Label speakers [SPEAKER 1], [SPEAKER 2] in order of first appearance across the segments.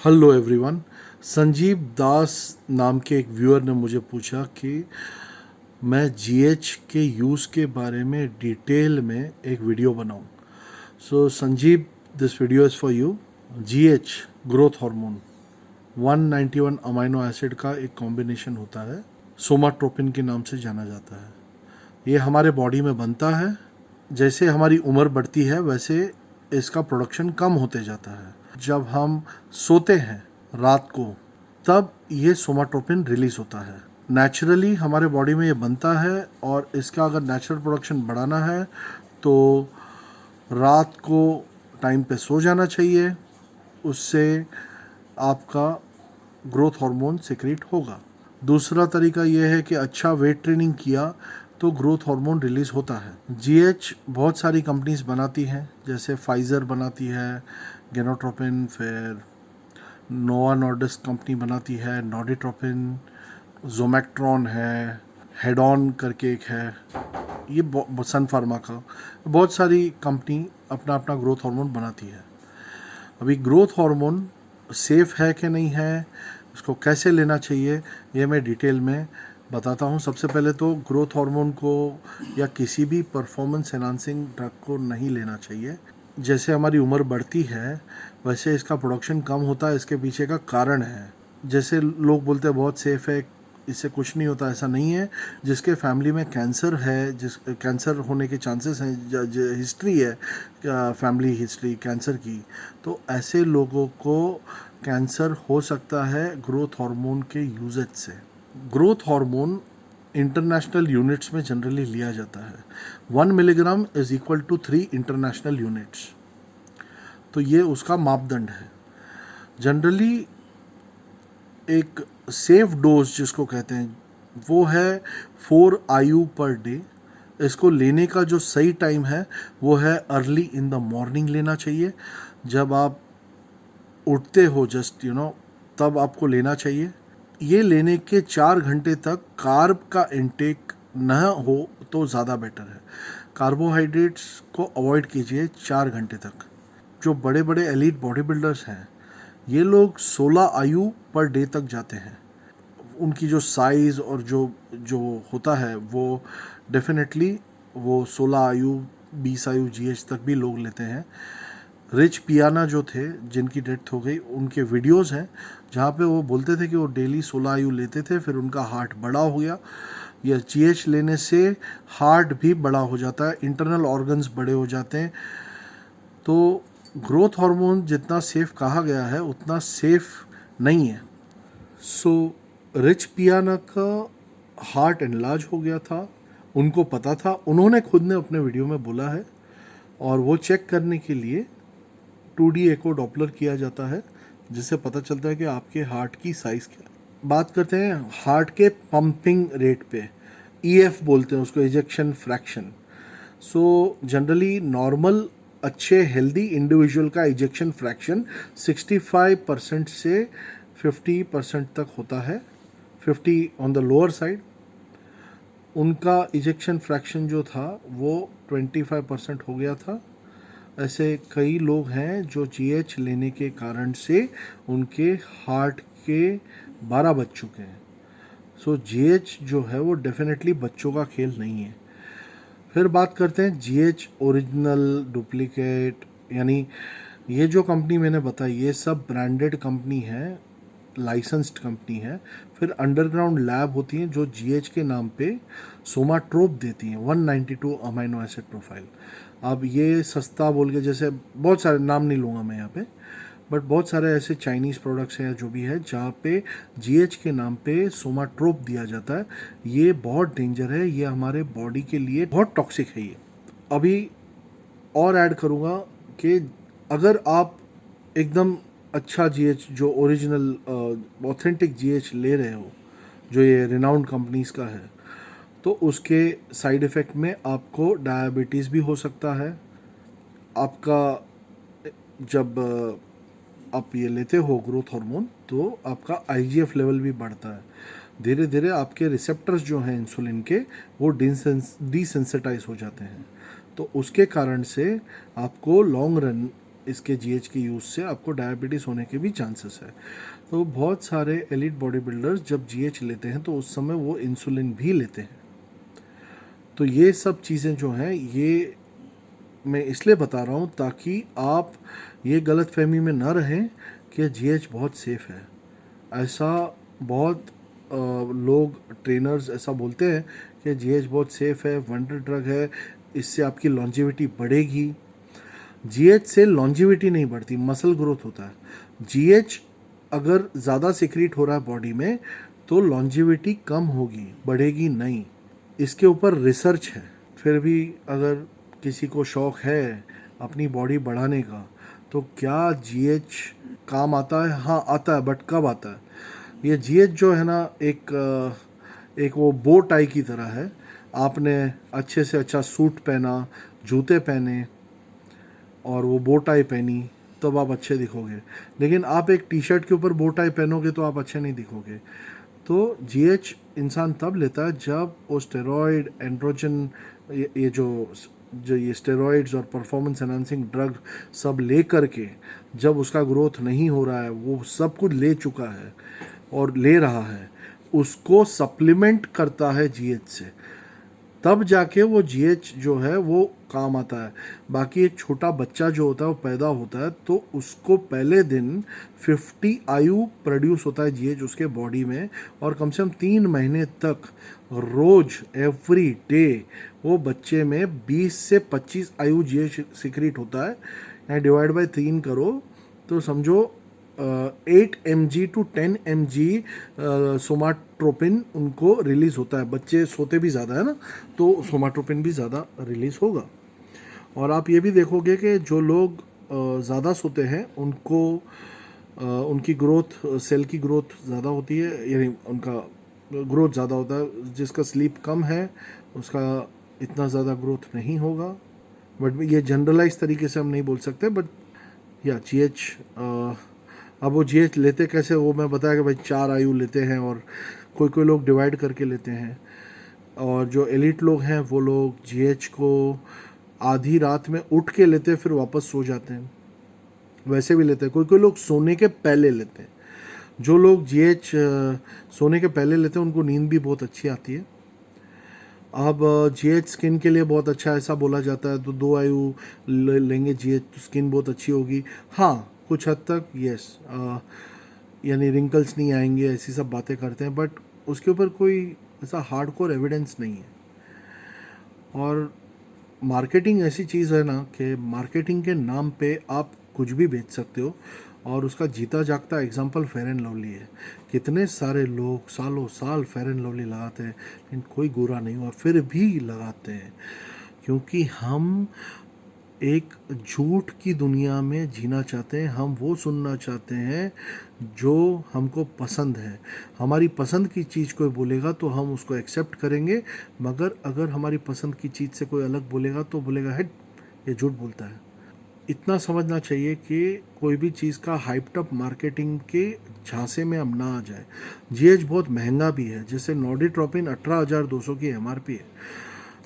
[SPEAKER 1] Hello everyone. Sanjeev दास नाम के एक व्यूअर ने मुझे पूछा कि मैं जीएच के यूज़ के बारे में डिटेल में एक वीडियो बनाऊं। So Sanjeev, this video is for you. GH growth hormone 191 amino acid का एक कॉम्बिनेशन होता है, सोमाट्रोपिन के नाम से जाना जाता है। ये हमारे बॉडी में बनता है। जैसे हमारी उम्र बढ़ती है वैसे इसका प्रोडक्शन कम होते जाता है। जब हम सोते हैं रात को, तब ये सोमाट्रोपिन रिलीज होता है। नेचुरली हमारे बॉडी में ये बनता है, और इसका अगर नेचुरल प्रोडक्शन बढ़ाना है तो रात को टाइम पे सो जाना चाहिए। उससे आपका ग्रोथ हार्मोन सिक्रीट होगा। दूसरा तरीका यह है कि अच्छा वेट ट्रेनिंग किया तो ग्रोथ हार्मोन रिलीज होता है। जीएच बहुत सारी कंपनीज बनाती हैं, जैसे फाइज़र बनाती है गेनोट्रोपिन, फिर नोवा नॉर्डिस्क कंपनी बनाती है नॉर्डिट्रोपिन, जोमैक्ट्रॉन है, हेडॉन करके एक है, ये सन फार्मा का। बहुत सारी कंपनी अपना अपना ग्रोथ हार्मोन बनाती है। अभी ग्रोथ हार्मोन सेफ़ है कि नहीं है, उसको कैसे लेना चाहिए, ये मैं डिटेल में बताता हूँ। सबसे पहले तो ग्रोथ हार्मोन को या किसी भी परफॉर्मेंस एनहांसिंग ड्रग को नहीं लेना चाहिए। जैसे हमारी उम्र बढ़ती है वैसे इसका प्रोडक्शन कम होता है। इसके पीछे का कारण है, जैसे लोग बोलते हैं बहुत सेफ़ है, इससे कुछ नहीं होता, ऐसा नहीं है। जिसके फैमिली में कैंसर है, जिस कैंसर होने के चांसेस हैं, हिस्ट्री है, फैमिली हिस्ट्री कैंसर की, तो ऐसे लोगों को कैंसर हो सकता है ग्रोथ हार्मोन के यूजेज से। ग्रोथ हार्मोन इंटरनेशनल यूनिट्स में जनरली लिया जाता है। 1 milligram is equal to 3 international units. तो ये उसका मापदंड है। जनरली एक सेफ डोज जिसको कहते हैं वो है 4 IU पर डे। इसको लेने का जो सही टाइम है वो है अर्ली इन द मॉर्निंग लेना चाहिए। जब आप उठते हो जस्ट तब आपको लेना चाहिए। ये लेने के 4 घंटे तक कार्ब का इंटेक न हो तो ज़्यादा बेटर है। कार्बोहाइड्रेट्स को अवॉइड कीजिए 4 घंटे तक। जो बड़े बड़े एलीट बॉडी बिल्डर्स हैं ये लोग 16 IU पर डे तक जाते हैं। उनकी जो साइज़ और जो जो होता है वो डेफिनेटली वो 16 IU 20 IU GH तक भी लोग लेते हैं। रिच पियाना जो थे जिनकी डेथ हो गई, उनके वीडियोस हैं जहाँ पे वो बोलते थे कि वो डेली 16 IU लेते थे, फिर उनका हार्ट बड़ा हो गया। या GH लेने से हार्ट भी बड़ा हो जाता है, इंटरनल ऑर्गन्स बड़े हो जाते हैं। तो ग्रोथ हार्मोन जितना सेफ कहा गया है उतना सेफ नहीं है। सो रिच पियाना का हार्ट एनलार्ज हो गया था, उनको पता था, उन्होंने खुद ने अपने वीडियो में बोला है। और वो चेक करने के लिए 2D एको डॉपलर किया जाता है, जिससे पता चलता है कि आपके हार्ट की साइज़ क्या है। बात करते हैं हार्ट के पंपिंग रेट पे। EF बोलते हैं उसको, ejection fraction. So generally normal अच्छे हेल्दी इंडिविजुअल का इजेक्शन फ्रैक्शन 65% से 50% तक होता है, 50 ऑन द लोअर साइड। उनका इजेक्शन फ्रैक्शन जो था वो 25% हो गया था। ऐसे कई लोग हैं जो GH लेने के कारण से उनके हार्ट के 12 बज चुके हैं। सो GH जो है वो डेफिनेटली बच्चों का खेल नहीं है। फिर बात करते हैं GH ओरिजिनल, डुप्लीकेट, यानी ये जो कंपनी मैंने बताई ये सब ब्रांडेड कंपनी है, लाइसेंस्ड कंपनी है। फिर अंडरग्राउंड लैब होती हैं जो GH के नाम पे सोमाट्रोप देती हैं, 192 अमाइनो एसिड प्रोफाइल। अब ये सस्ता बोल के, जैसे बहुत सारे नाम नहीं लूँगा मैं यहाँ पे, बट बहुत सारे ऐसे चाइनीज़ प्रोडक्ट्स हैं जो भी है जहाँ पे GH के नाम पे सोमाट्रोप दिया जाता है। ये बहुत डेंजर है, ये हमारे बॉडी के लिए बहुत टॉक्सिक है। ये अभी और ऐड करूँगा कि अगर आप एकदम अच्छा GH जो ओरिजिनल ऑथेंटिक GH ले रहे हो, जो ये रिनाउंड कंपनीज़ का है, तो उसके साइड इफ़ेक्ट में आपको डायबिटीज़ भी हो सकता है। आपका जब आप ये लेते हो ग्रोथ हार्मोन तो आपका IGF लेवल भी बढ़ता है। धीरे धीरे आपके रिसेप्टर्स जो हैं इंसुलिन के वो डिसेंसिटाइज हो जाते हैं। तो उसके कारण से आपको लॉन्ग रन इसके जीएच के यूज़ से आपको डायबिटीज़ होने के भी चांसेस है। तो बहुत सारे एलिट बॉडी बिल्डर्स जब जीएच लेते हैं तो उस समय वो इंसुलिन भी लेते हैं। तो ये सब चीज़ें जो हैं ये मैं इसलिए बता रहा हूँ ताकि आप ये गलत फहमी में ना रहें कि जीएच बहुत सेफ़ है। ऐसा बहुत लोग ट्रेनर्स ऐसा बोलते हैं कि जीएच बहुत सेफ़ है, वंडर ड्रग है, इससे आपकी लॉन्जेविटी बढ़ेगी। जीएच से लॉन्जेविटी नहीं बढ़ती, मसल ग्रोथ होता है। जीएच अगर ज़्यादा सिक्रीट हो रहा है बॉडी में तो लॉन्जेविटी कम होगी, बढ़ेगी नहीं। इसके ऊपर रिसर्च है। फिर भी अगर किसी को शौक़ है अपनी बॉडी बढ़ाने का तो क्या जीएच काम आता है? हाँ आता है, बट कब आता है? ये जीएच जो है ना एक वो बो टाई की तरह है। आपने अच्छे से अच्छा सूट पहना, जूते पहने और वो बो टाई पहनी तब आप अच्छे दिखोगे, लेकिन आप एक टी शर्ट के ऊपर बो टाई पहनोगे तो आप अच्छे नहीं दिखोगे। तो जीएच इंसान तब लेता है जब वो स्टेरॉयड, एंड्रोजन, ये जो ये स्टेरॉइड्स और परफॉर्मेंस एनहांसिंग ड्रग सब ले करके जब उसका ग्रोथ नहीं हो रहा है, वो सब कुछ ले चुका है और ले रहा है, उसको सप्लीमेंट करता है जीएच से, तब जाके वो जीएच जो है वो काम आता है। बाकी एक छोटा बच्चा जो होता है वो पैदा होता है तो उसको पहले दिन 50 आयु प्रोड्यूस होता है जीएच उसके बॉडी में, और कम से कम 3 महीने तक रोज एवरी डे वो बच्चे में 20 से 25 आयु जीएच सिक्रीट होता है। यहाँ डिवाइड बाय 3 करो तो समझो 8 mg टू 10 mg सोमाट्रोपिन उनको रिलीज़ होता है। बच्चे सोते भी ज़्यादा है ना, तो सोमाट्रोपिन भी ज़्यादा रिलीज़ होगा। और आप ये भी देखोगे कि जो लोग ज़्यादा सोते हैं उनको उनकी ग्रोथ, सेल की ग्रोथ ज़्यादा होती है, यानी उनका ग्रोथ ज़्यादा होता है। जिसका स्लीप कम है उसका इतना ज़्यादा ग्रोथ नहीं होगा। बट ये जनरलाइज तरीके से हम नहीं बोल सकते। बट या जीएच, अब वो जीएच लेते कैसे वो मैं बताया कि भाई 4 आयु लेते हैं और कोई लोग डिवाइड करके लेते हैं। और जो एलिट लोग हैं वो लोग जीएच को आधी रात में उठ के लेते हैं फिर वापस सो जाते हैं, वैसे भी लेते हैं। कोई लोग सोने के पहले लेते हैं। जो लोग जीएच सोने के पहले लेते हैं उनको नींद भी बहुत अच्छी आती है। अब जीएच स्किन के लिए बहुत अच्छा ऐसा बोला जाता है, तो 2 आयु लेंगे जीएच तो स्किन बहुत अच्छी होगी। हाँ कुछ हद तक यस, यानी रिंकल्स नहीं आएंगे, ऐसी सब बातें करते हैं, बट उसके ऊपर कोई ऐसा हार्डकोर एविडेंस नहीं है। और मार्केटिंग ऐसी चीज़ है ना कि मार्केटिंग के नाम पे आप कुछ भी बेच सकते हो, और उसका जीता जागता एग्जाम्पल फेयर एंड लवली है। कितने सारे लोग सालों साल फेयर एंड लवली लगाते हैं लेकिन कोई गोरा नहीं हुआ, फिर भी लगाते हैं, क्योंकि हम एक झूठ की दुनिया में जीना चाहते हैं। हम वो सुनना चाहते हैं जो हमको पसंद है। हमारी पसंद की चीज़ कोई बोलेगा तो हम उसको एक्सेप्ट करेंगे, मगर अगर हमारी पसंद की चीज़ से कोई अलग बोलेगा तो बोलेगा हेड ये झूठ बोलता है। इतना समझना चाहिए कि कोई भी चीज़ का हाइप्ड अप मार्केटिंग के झांसे में हम ना आ जाए। जीएच बहुत महंगा भी है, जैसे नॉर्डिट्रोपिन 18,200 की एमआरपी है।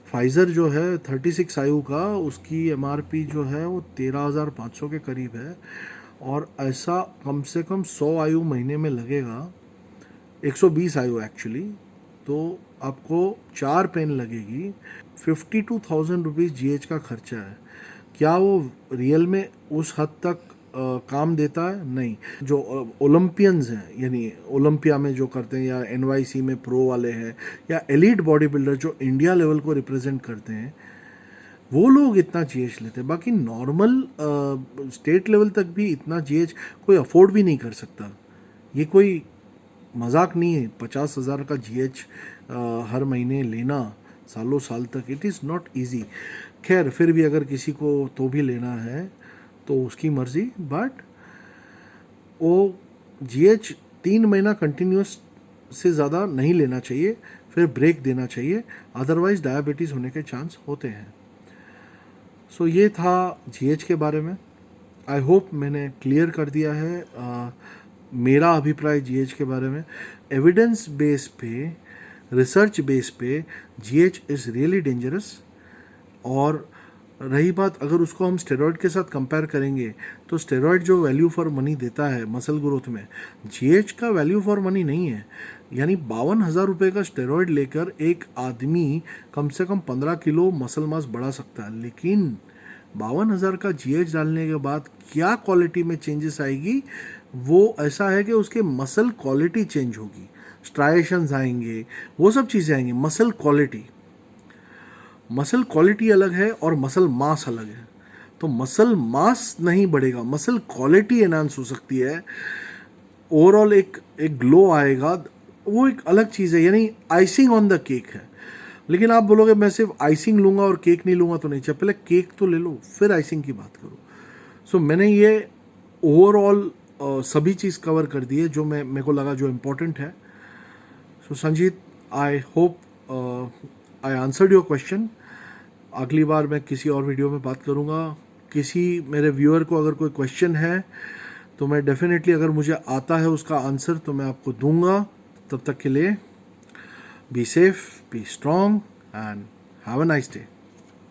[SPEAKER 1] फाइज़र जो है 36 आयु का, उसकी एमआरपी जो है वो 13,500 के करीब है। और ऐसा कम से कम 100 आयु महीने में लगेगा, 120 आयु एक्चुअली, तो आपको 4 पेन लगेगी। 52,000 रुपीज़ जीएच का खर्चा है। क्या वो रियल में उस हद तक काम देता है? नहीं। जो ओलंपियंस हैं, यानी ओलंपिया में जो करते हैं, या एनवाईसी में प्रो वाले हैं, या एलीट बॉडी बिल्डर जो इंडिया लेवल को रिप्रेजेंट करते हैं, वो लोग इतना जीएच लेते हैं। बाकी नॉर्मल स्टेट लेवल तक भी इतना जीएच कोई अफोर्ड भी नहीं कर सकता। ये कोई मजाक नहीं है। 50,000 का जीएच हर महीने लेना सालों साल तक, इट इज़ नॉट ईजी। खैर फिर भी अगर किसी को तो भी लेना है तो उसकी मर्ज़ी, बट वो जीएच 3 महीना कंटिन्यूस से ज़्यादा नहीं लेना चाहिए, फिर ब्रेक देना चाहिए, अदरवाइज़ डायबिटीज़ होने के चांस होते हैं। सो ये था जीएच के बारे में। आई होप मैंने क्लियर कर दिया है मेरा अभिप्राय जीएच के बारे में। एविडेंस बेस पे, रिसर्च बेस पे जीएच इज़ रियली डेंजरस। और रही बात अगर उसको हम स्टेरॉयड के साथ कंपेयर करेंगे तो स्टेरॉयड जो वैल्यू फॉर मनी देता है मसल ग्रोथ में, जीएच का वैल्यू फॉर मनी नहीं है। यानी 52,000 रुपये का स्टेरॉयड लेकर एक आदमी कम से कम 15 किलो मसल मास बढ़ा सकता है, लेकिन 52,000 का जीएच डालने के बाद क्या क्वालिटी में चेंजेस आएगी, वो ऐसा है कि उसके मसल क्वालिटी चेंज होगी, स्ट्राइएशंस आएंगे, वो सब चीज़ें आएंगी। मसल क्वालिटी अलग है और मसल मास अलग है। तो मसल मास नहीं बढ़ेगा, मसल क्वालिटी एनहांस हो सकती है, ओवरऑल एक ग्लो आएगा, वो एक अलग चीज़ है, यानी आइसिंग ऑन द केक है। लेकिन आप बोलोगे मैं सिर्फ आइसिंग लूँगा और केक नहीं लूँगा तो नहीं चाहिए, पहले केक तो ले लो फिर आइसिंग की बात करो। सो मैंने ये ओवरऑल सभी चीज़ कवर कर दी है जो मेरे को लगा जो इम्पोर्टेंट है। So Sanjeet, I hope I answered your question. अगली बार मैं किसी और वीडियो में बात करूँगा। किसी मेरे व्यूअर को अगर कोई क्वेश्चन है तो मैं डेफिनेटली, अगर मुझे आता है उसका आंसर तो मैं आपको दूंगा। तब तक के लिए be safe, B strong and have a nice day.